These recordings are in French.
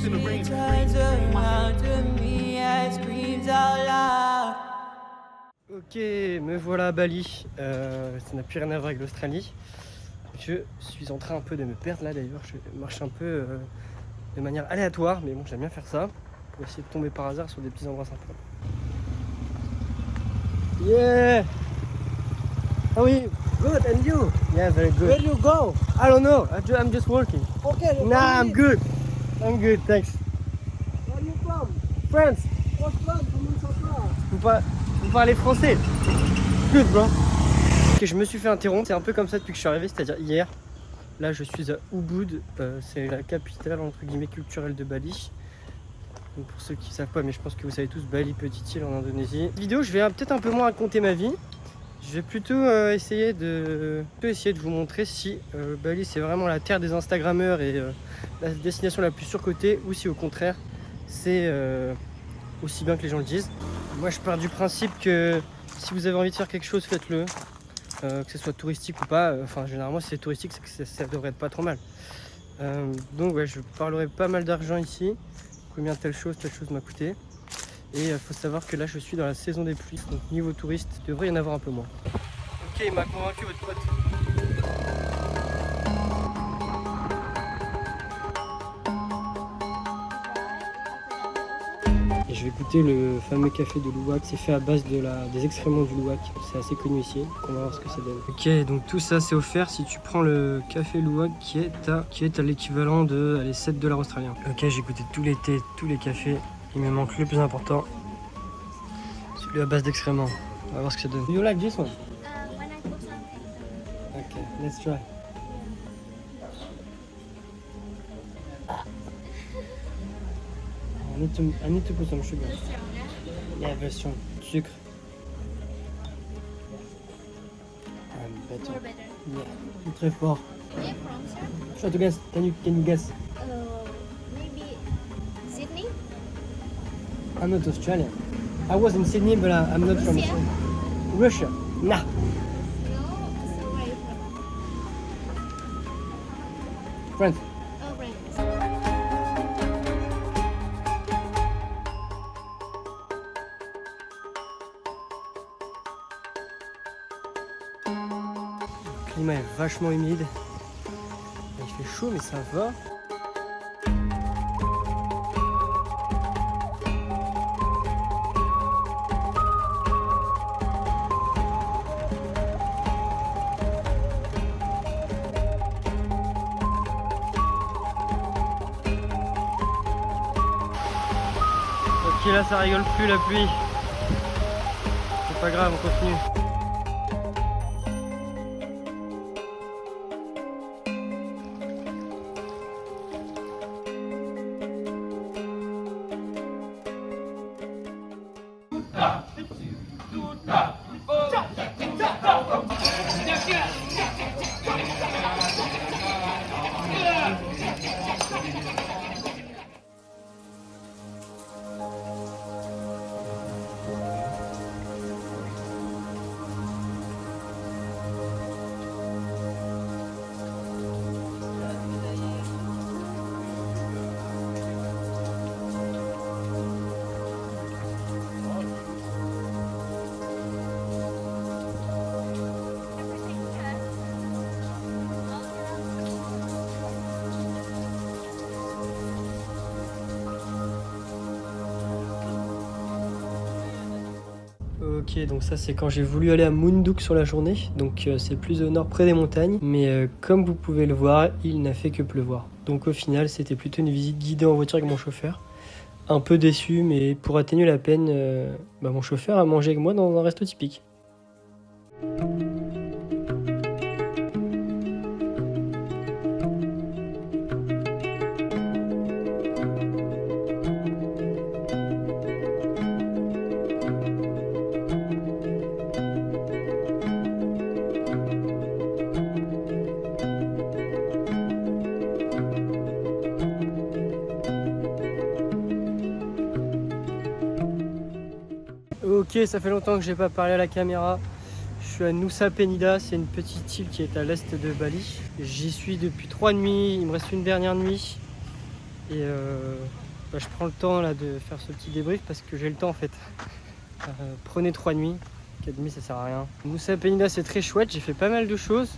Ok, me voilà à Bali. Ça n'a plus rien à voir avec l'Australie. Je suis en train un peu de me perdre là d'ailleurs. Je marche un peu de manière aléatoire, mais bon, j'aime bien faire ça pour essayer de tomber par hasard sur des petits endroits sympas. Yeah! How are you? Good, and you? Yeah, very good. Where you go? I don't know. I'm just working. Okay. Nah, I'm good. I'm good, thanks. Where you from? France, What from? Comment ça va? vous parlez français? Good, bro. Ok, je me suis fait interrompre. C'est un peu comme ça depuis que je suis arrivé, c'est-à-dire hier. Là, je suis à Ubud. C'est la capitale entre guillemets culturelle de Bali. Donc pour ceux qui ne savent pas, mais je pense que vous savez tous, Bali, petite île en Indonésie. Cette vidéo, je vais peut-être un peu moins raconter ma vie. Je vais plutôt essayer de vous montrer si Bali c'est vraiment la terre des Instagrammeurs et la destination la plus surcotée, ou si au contraire c'est aussi bien que les gens le disent. Moi je pars du principe que si vous avez envie de faire quelque chose, faites-le, que ce soit touristique ou pas. Enfin généralement si c'est touristique, c'est que ça devrait être pas trop mal. Donc ouais, je parlerai pas mal d'argent ici, combien telle chose m'a coûté. Et il faut savoir que là je suis dans la saison des pluies, donc niveau touriste, il devrait y en avoir un peu moins. Ok, il m'a convaincu votre pote. Et je vais goûter le fameux café de Luwak, c'est fait à base des excréments du Luwak, c'est assez connu ici, on va voir ce que ça donne. Ok, donc tout ça c'est offert si tu prends le café Luwak qui est à l'équivalent de 7 $ australiens. Ok, j'ai goûté tous les thés, tous les cafés, il me manque le plus important. Celui à base d'excréments. On va voir ce que ça donne. You like this one? When I put something. Okay, let's try. I need to put some sugar. Yeah, very strong. Sucre. Better. More better. Yeah, très fort. Where you from, sir? Try to guess. Can you guess? Maybe Sydney? I'm not Australian. I was in Sydney, but I'm not from Russia? Russia. Nah. No. So where are you from? France. Oh, right. Le climat est vachement humide. Il fait chaud, mais ça va. Ok, là ça rigole plus la pluie. C'est pas grave, on continue. Ok, donc ça c'est quand j'ai voulu aller à Munduk sur la journée, donc c'est plus au nord près des montagnes, mais comme vous pouvez le voir, il n'a fait que pleuvoir. Donc au final c'était plutôt une visite guidée en voiture avec mon chauffeur. Un peu déçu, mais pour atténuer la peine, mon chauffeur a mangé avec moi dans un resto typique. Ok, ça fait longtemps que j'ai pas parlé à la caméra. Je suis à Nusa Penida, c'est une petite île qui est à l'est de Bali. J'y suis depuis 3 nuits, il me reste une dernière nuit. Et je prends le temps là de faire ce petit débrief parce que j'ai le temps en fait. Prenez 3 nuits, 4 nuits ça sert à rien. Nusa Penida c'est très chouette, j'ai fait pas mal de choses.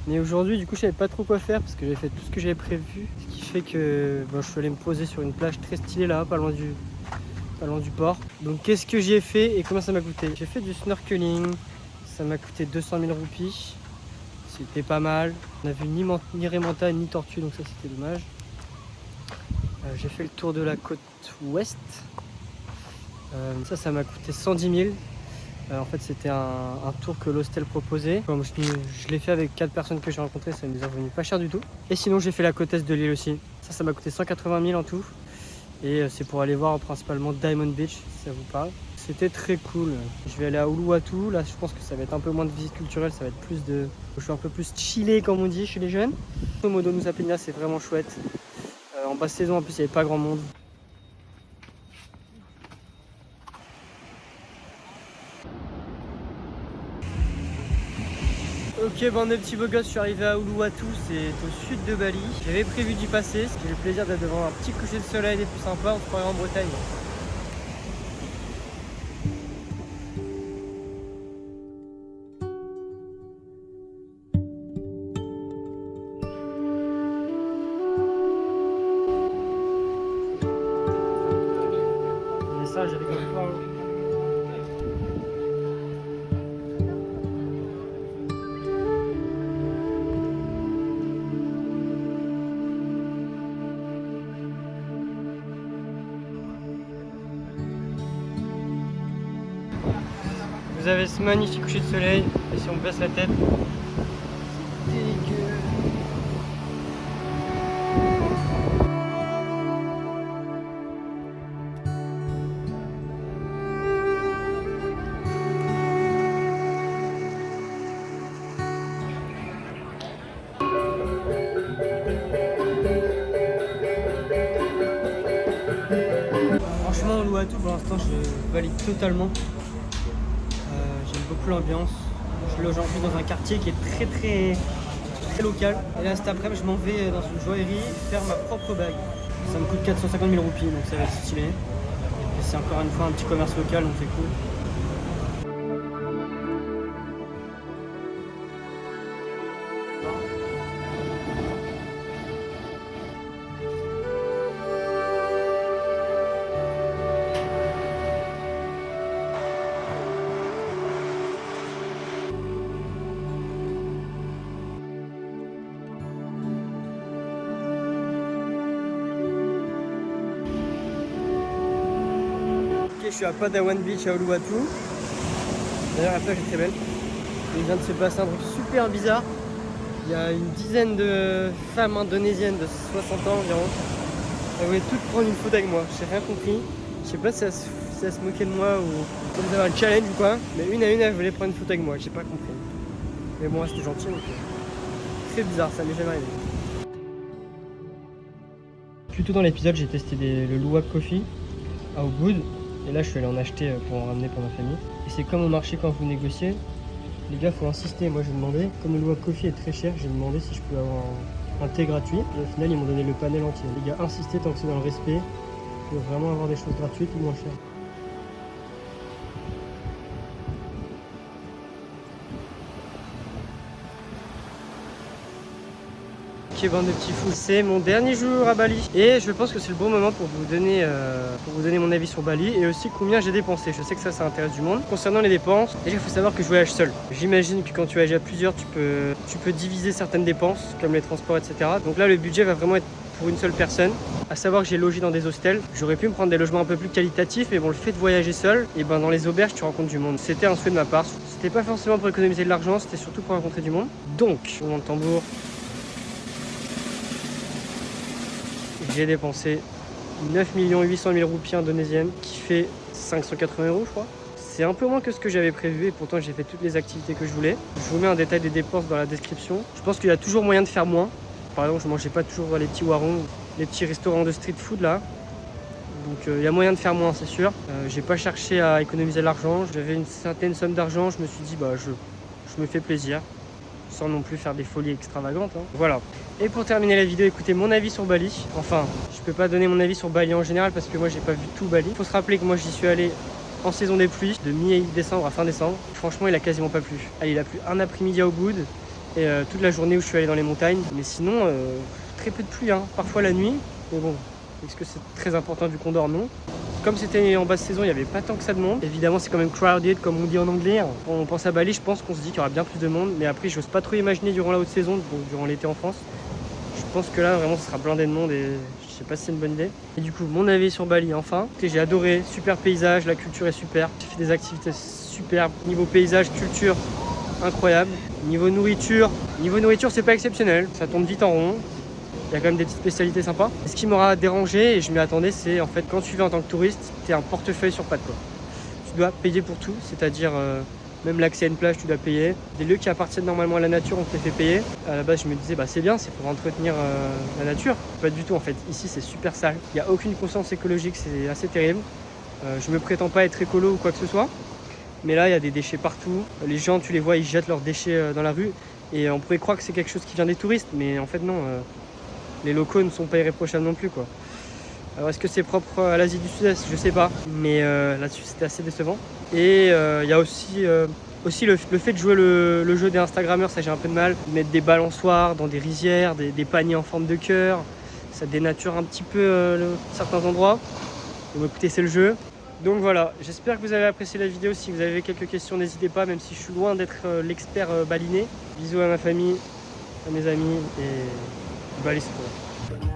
Mais aujourd'hui du coup je savais pas trop quoi faire parce que j'avais fait tout ce que j'avais prévu. Ce qui fait que je suis allé me poser sur une plage très stylée là, pas loin du port. Donc qu'est-ce que j'ai fait et comment ça m'a coûté? J'ai fait du snorkeling, ça m'a coûté 200 000 roupies. C'était pas mal. On a vu ni raimanta ni tortue donc ça c'était dommage. J'ai fait le tour de la côte ouest. Ça m'a coûté 110 000. En fait c'était un tour que l'hostel proposait. Comme je l'ai fait avec 4 personnes que j'ai rencontrées, ça nous est revenu pas cher du tout. Et sinon j'ai fait la côte est de l'île aussi. Ça m'a coûté 180 000 en tout. Et c'est pour aller voir principalement Diamond Beach si ça vous parle. C'était très cool. Je vais aller à Uluwatu. Là je pense que ça va être un peu moins de visite culturelle. Ça va être plus de... Je suis un peu plus chillé comme on dit chez les jeunes. Komodo Nusa Penida c'est vraiment chouette. En basse saison en plus il n'y avait pas grand monde. Ok bande de petits beaux gosses, je suis arrivé à Uluwatu, c'est au sud de Bali. J'avais prévu d'y passer, j'ai le plaisir d'être devant un petit coucher de soleil des plus sympas, on se croirait en Bretagne. Mais ça j'ai rigolé pas. Vous avez ce magnifique coucher de soleil et si on baisse la tête, c'est dégueu. Franchement Uluwatu pour l'instant je valide totalement. J'aime beaucoup l'ambiance. Je loge en plus dans un quartier qui est très local. Et là cet après-midi je m'en vais dans une joaillerie faire ma propre bague. Ça me coûte 450 000 roupies donc ça va être stylé. Et c'est encore une fois un petit commerce local donc c'est cool. Je suis à Padawan Beach à Uluwatu. D'ailleurs la plage est très belle. Il vient de se passer un truc super bizarre. Il y a une dizaine de femmes indonésiennes de 60 ans environ. Elles voulaient toutes prendre une photo avec moi. J'ai rien compris. Je sais pas si elles se moquaient de moi ou comme ça un challenge ou quoi. Mais une à une elles voulaient prendre une photo avec moi. J'ai pas compris. Mais bon c'était gentil donc très bizarre, ça m'est jamais arrivé. Plus tôt dans l'épisode j'ai testé le Luwak Coffee à Ubud. Et là je suis allé en acheter pour en ramener pour ma famille. Et c'est comme au marché quand vous négociez, les gars faut insister. Moi j'ai demandé, comme le Luwak Coffee est très cher, j'ai demandé si je pouvais avoir un thé gratuit. Et au final ils m'ont donné le panel entier. Les gars insistaient tant que c'est dans le respect, pour vraiment avoir des choses gratuites ou moins chères. Ok bande de petits fous, c'est mon dernier jour à Bali et je pense que c'est le bon moment pour vous donner mon avis sur Bali et aussi combien j'ai dépensé. Je sais que ça intéresse du monde. Concernant les dépenses, déjà il faut savoir que je voyage seul. J'imagine que quand tu voyages à plusieurs, tu peux diviser certaines dépenses comme les transports etc. Donc là le budget va vraiment être pour une seule personne. À savoir que j'ai logé dans des hostels. J'aurais pu me prendre des logements un peu plus qualitatifs mais bon le fait de voyager seul, et ben dans les auberges tu rencontres du monde. C'était un souhait de ma part. C'était pas forcément pour économiser de l'argent, c'était surtout pour rencontrer du monde. Donc, roulement de tambour. J'ai dépensé 9 800 000 roupies indonésiennes qui fait 580 € je crois. C'est un peu moins que ce que j'avais prévu et pourtant j'ai fait toutes les activités que je voulais. Je vous mets un détail des dépenses dans la description. Je pense qu'il y a toujours moyen de faire moins. Par exemple je mangeais pas toujours les petits warung, les petits restaurants de street food là. Donc il y a moyen de faire moins c'est sûr. J'ai pas cherché à économiser l'argent. J'avais une certaine somme d'argent, je me suis dit bah je me fais plaisir. Sans non plus faire des folies extravagantes. Hein. Voilà. Et pour terminer la vidéo, écoutez mon avis sur Bali. Enfin, je Je peux pas donner mon avis sur Bali en général parce que moi j'ai pas vu tout Bali. Il faut se rappeler que moi j'y suis allé en saison des pluies, de mi-décembre à fin décembre. Franchement, il a quasiment pas plu. Allez, il a plu un après-midi à Ubud et toute la journée où je suis allé dans les montagnes. Mais sinon, très peu de pluie, hein. Parfois la nuit. Mais bon, est-ce que c'est très important vu qu'on dort? Non. Comme c'était en basse saison, il n'y avait pas tant que ça de monde. Évidemment, c'est quand même crowded, comme on dit en anglais. Quand on pense à Bali, je pense qu'on se dit qu'il y aura bien plus de monde. Mais après, j'ose pas trop imaginer durant la haute saison, donc durant l'été en France. Je pense que là, vraiment, ce sera blindé de monde et je sais pas si c'est une bonne idée. Et du coup, mon avis sur Bali, enfin. J'ai adoré, super paysage, la culture est super. J'ai fait des activités superbes. Niveau paysage, culture, incroyable. Niveau nourriture, c'est pas exceptionnel. Ça tourne vite en rond. Il y a quand même des petites spécialités sympas. Et ce qui m'aura dérangé, et je m'y attendais, c'est en fait quand tu vas en tant que touriste, t'es un portefeuille sur pattes, quoi. Tu dois payer pour tout, c'est-à-dire même l'accès à une plage, tu dois payer. Des lieux qui appartiennent normalement à la nature, on te les fait payer. À la base, je me disais, bah c'est bien, c'est pour entretenir la nature. Pas du tout en fait. Ici, c'est super sale. Il n'y a aucune conscience écologique, c'est assez terrible. Je me prétends pas être écolo ou quoi que ce soit. Mais là, il y a des déchets partout. Les gens, tu les vois, ils jettent leurs déchets dans la rue. Et on pourrait croire que c'est quelque chose qui vient des touristes, mais en fait non. Les locaux ne sont pas irréprochables non plus, quoi. Alors est-ce que c'est propre à l'Asie du Sud-Est? Je sais pas, mais là-dessus c'était assez décevant. Et il y a aussi le fait de jouer le jeu des Instagrammeurs, ça j'ai un peu de mal. Mettre des balançoires dans des rizières, des paniers en forme de cœur, ça dénature un petit peu certains endroits. Donc écoutez, c'est le jeu. Donc voilà, j'espère que vous avez apprécié la vidéo. Si vous avez quelques questions, n'hésitez pas, même si je suis loin d'être l'expert baliné. Bisous à ma famille, à mes amis et Bali c'est trop.